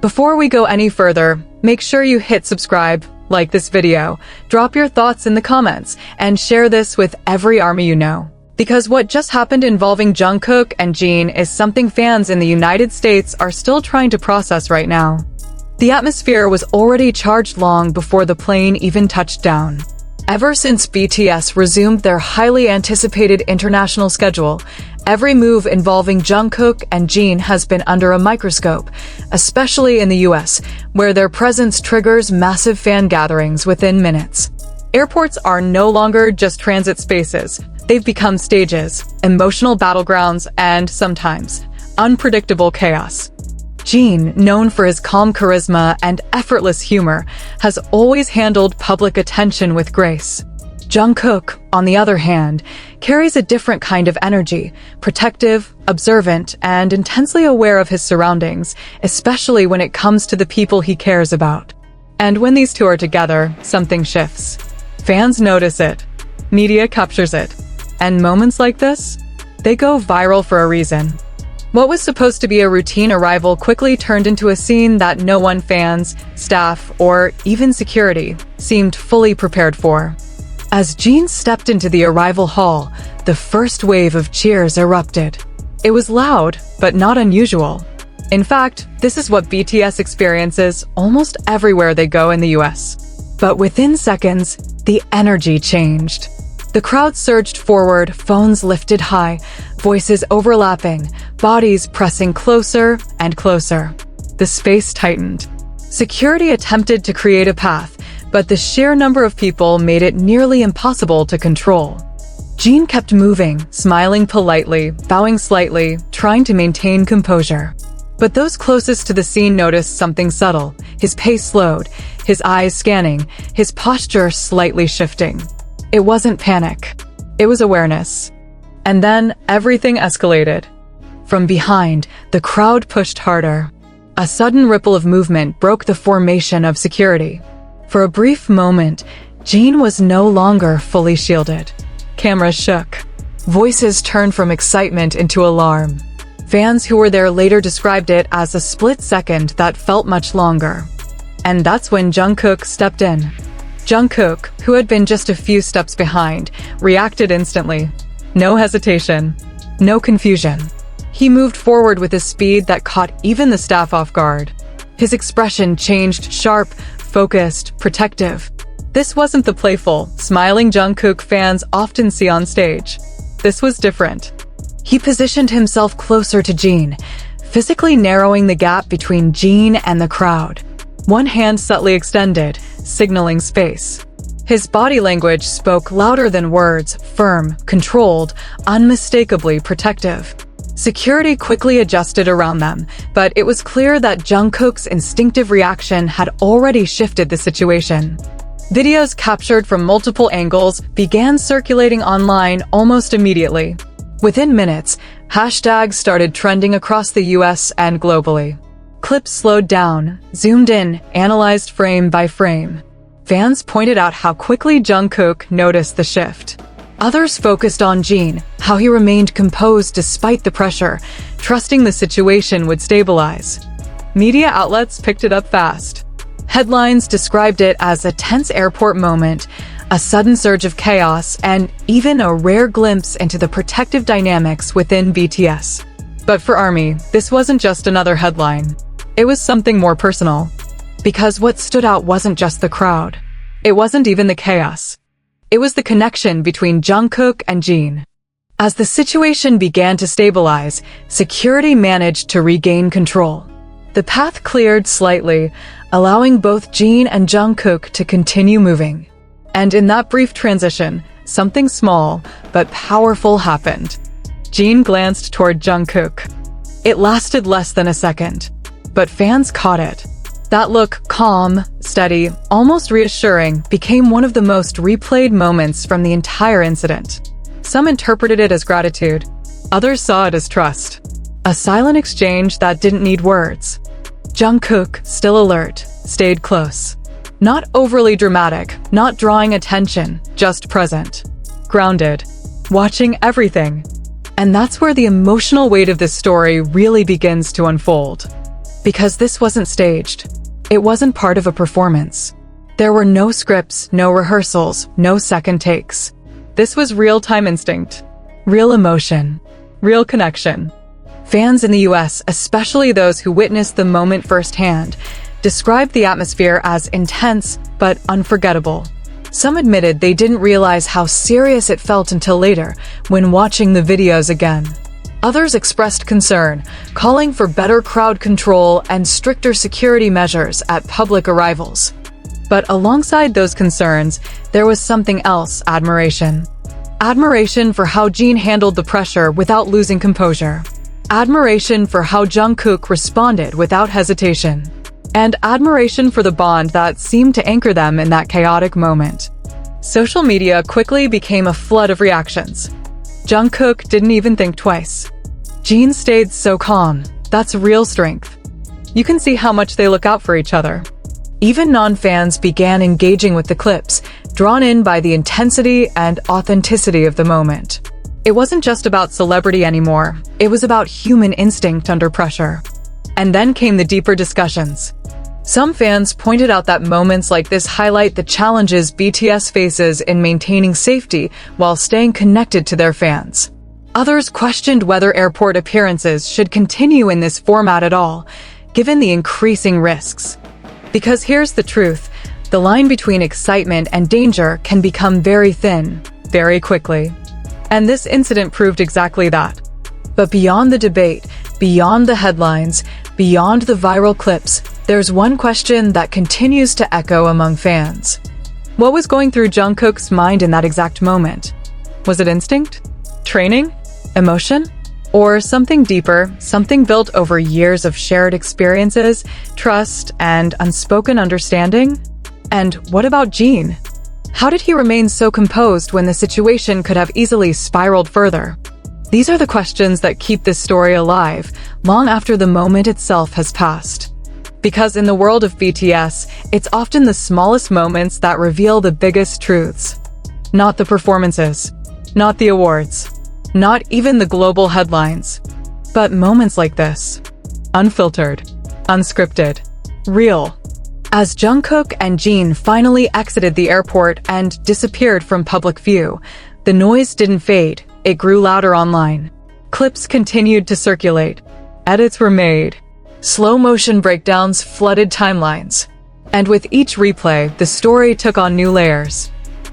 Before we go any further, make sure you hit subscribe, like this video, drop your thoughts in the comments, and share this with every ARMY you know. Because what just happened involving Jungkook and Jin is something fans in the United States are still trying to process right now. The atmosphere was already charged long before the plane even touched down. Ever since BTS resumed their highly anticipated international schedule, every move involving Jungkook and Jin has been under a microscope, especially in the US, where their presence triggers massive fan gatherings within minutes. Airports are no longer just transit spaces. They've become stages, emotional battlegrounds, and sometimes unpredictable chaos. Jin, known for his calm charisma and effortless humor, has always handled public attention with grace. Jungkook, on the other hand, carries a different kind of energy, protective, observant, and intensely aware of his surroundings, especially when it comes to the people he cares about. And when these two are together, something shifts. Fans notice it. Media captures it. And moments like this, they go viral for a reason. What was supposed to be a routine arrival quickly turned into a scene that no one, fans, staff, or even security, seemed fully prepared for. As Jin stepped into the arrival hall, the first wave of cheers erupted. It was loud, but not unusual. In fact, this is what BTS experiences almost everywhere they go in the US. But within seconds, the energy changed. The crowd surged forward, phones lifted high, voices overlapping, bodies pressing closer and closer. The space tightened. Security attempted to create a path, but the sheer number of people made it nearly impossible to control. Jin kept moving, smiling politely, bowing slightly, trying to maintain composure. But those closest to the scene noticed something subtle. His pace slowed, his eyes scanning, his posture slightly shifting. It wasn't panic. It was awareness. And then everything escalated. From behind, the crowd pushed harder. A sudden ripple of movement broke the formation of security. For a brief moment, Jin was no longer fully shielded. Cameras shook. Voices turned from excitement into alarm. Fans who were there later described it as a split second that felt much longer. And that's when Jungkook stepped in. Jungkook, who had been just a few steps behind, reacted instantly. No hesitation. No confusion. He moved forward with a speed that caught even the staff off guard. His expression changed sharp, focused, protective. This wasn't the playful, smiling Jungkook fans often see on stage. This was different. He positioned himself closer to Jin, physically narrowing the gap between Jin and the crowd. One hand subtly extended, signaling space. His body language spoke louder than words, firm, controlled, unmistakably protective. Security quickly adjusted around them, but it was clear that Jungkook's instinctive reaction had already shifted the situation. Videos captured from multiple angles began circulating online almost immediately. Within minutes, hashtags started trending across the US and globally. Clips slowed down, zoomed in, analyzed frame by frame. Fans pointed out how quickly Jungkook noticed the shift. Others focused on Jin, how he remained composed despite the pressure, trusting the situation would stabilize. Media outlets picked it up fast. Headlines described it as a tense airport moment, a sudden surge of chaos, and even a rare glimpse into the protective dynamics within BTS. But for ARMY, this wasn't just another headline. It was something more personal. Because what stood out wasn't just the crowd. It wasn't even the chaos. It was the connection between Jungkook and Jin. As the situation began to stabilize, security managed to regain control. The path cleared slightly, allowing both Jin and Jungkook to continue moving. And in that brief transition, something small but powerful happened. Jin glanced toward Jungkook. It lasted less than a second, but fans caught it. That look, calm, steady, almost reassuring, became one of the most replayed moments from the entire incident. Some interpreted it as gratitude. Others saw it as trust. A silent exchange that didn't need words. Jungkook, still alert, stayed close. Not overly dramatic, not drawing attention, just present. Grounded. Watching everything. And that's where the emotional weight of this story really begins to unfold. Because this wasn't staged. It wasn't part of a performance. There were no scripts, no rehearsals, no second takes. This was real-time instinct, real emotion, real connection. Fans in the US, especially those who witnessed the moment firsthand, described the atmosphere as intense but unforgettable. Some admitted they didn't realize how serious it felt until later, when watching the videos again. Others expressed concern, calling for better crowd control and stricter security measures at public arrivals. But alongside those concerns, there was something else: admiration. Admiration for how Jin handled the pressure without losing composure. Admiration for how Jungkook responded without hesitation. And admiration for the bond that seemed to anchor them in that chaotic moment. Social media quickly became a flood of reactions. Jungkook didn't even think twice. Jin stayed so calm. That's real strength. You can see how much they look out for each other. Even non-fans began engaging with the clips, drawn in by the intensity and authenticity of the moment. It wasn't just about celebrity anymore. It was about human instinct under pressure. And then came the deeper discussions. Some fans pointed out that moments like this highlight the challenges BTS faces in maintaining safety while staying connected to their fans. Others questioned whether airport appearances should continue in this format at all, given the increasing risks. Because here's the truth, the line between excitement and danger can become very thin, very quickly. And this incident proved exactly that. But beyond the debate, beyond the headlines, beyond the viral clips, there's one question that continues to echo among fans. What was going through Jungkook's mind in that exact moment? Was it instinct? Training? Emotion? Or something deeper, something built over years of shared experiences, trust, and unspoken understanding? And what about Jin? How did he remain so composed when the situation could have easily spiraled further? These are the questions that keep this story alive, long after the moment itself has passed. Because in the world of BTS, it's often the smallest moments that reveal the biggest truths. Not the performances, not the awards, not even the global headlines, but moments like this. Unfiltered, unscripted, real. As Jungkook and Jin finally exited the airport and disappeared from public view, the noise didn't fade, it grew louder online. Clips continued to circulate. Edits were made. Slow-motion breakdowns flooded timelines. And with each replay, the story took on new layers.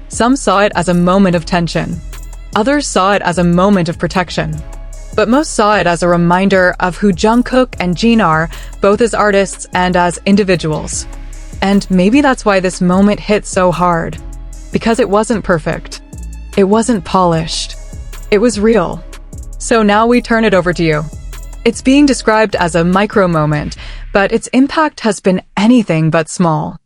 Some saw it as a moment of tension. Others saw it as a moment of protection. But most saw it as a reminder of who Jungkook and Jin are, both as artists and as individuals. And maybe that's why this moment hit so hard. Because it wasn't perfect. It wasn't polished. It was real. So now we turn it over to you. It's being described as a micro moment, but its impact has been anything but small.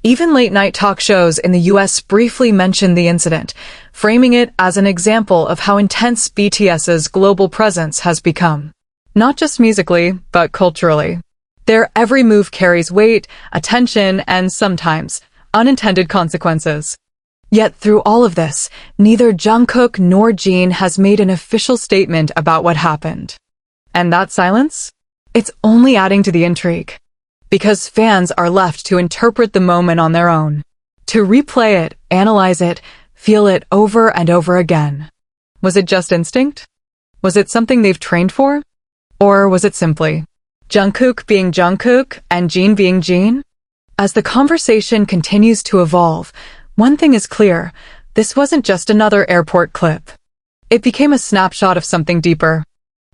Even late-night talk shows in the US briefly mentioned the incident, framing it as an example of how intense BTS's global presence has become. Not just musically, but culturally. Their every move carries weight, attention, and sometimes unintended consequences. Yet through all of this, neither Jungkook nor Jin has made an official statement about what happened. And that silence? It's only adding to the intrigue. Because fans are left to interpret the moment on their own. To replay it, analyze it, feel it over and over again. Was it just instinct? Was it something they've trained for? Or was it simply Jungkook being Jungkook and Jin being Jin? As the conversation continues to evolve, one thing is clear, this wasn't just another airport clip. It became a snapshot of something deeper.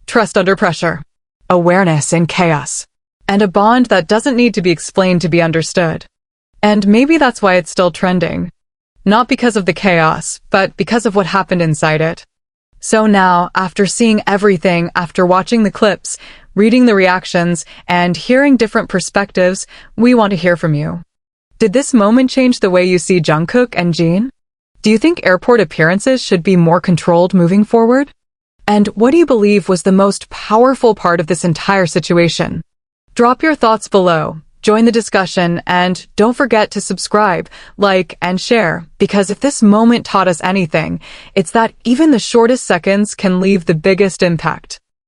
Trust under pressure, awareness in chaos, and a bond that doesn't need to be explained to be understood. And maybe that's why it's still trending. Not because of the chaos, but because of what happened inside it. So now, after seeing everything, after watching the clips, reading the reactions, and hearing different perspectives, we want to hear from you. Did this moment change the way you see Jungkook and Jin? Do you think airport appearances should be more controlled moving forward? And what do you believe was the most powerful part of this entire situation? Drop your thoughts below, join the discussion, and don't forget to subscribe, like, and share, because if this moment taught us anything, it's that even the shortest seconds can leave the biggest impact.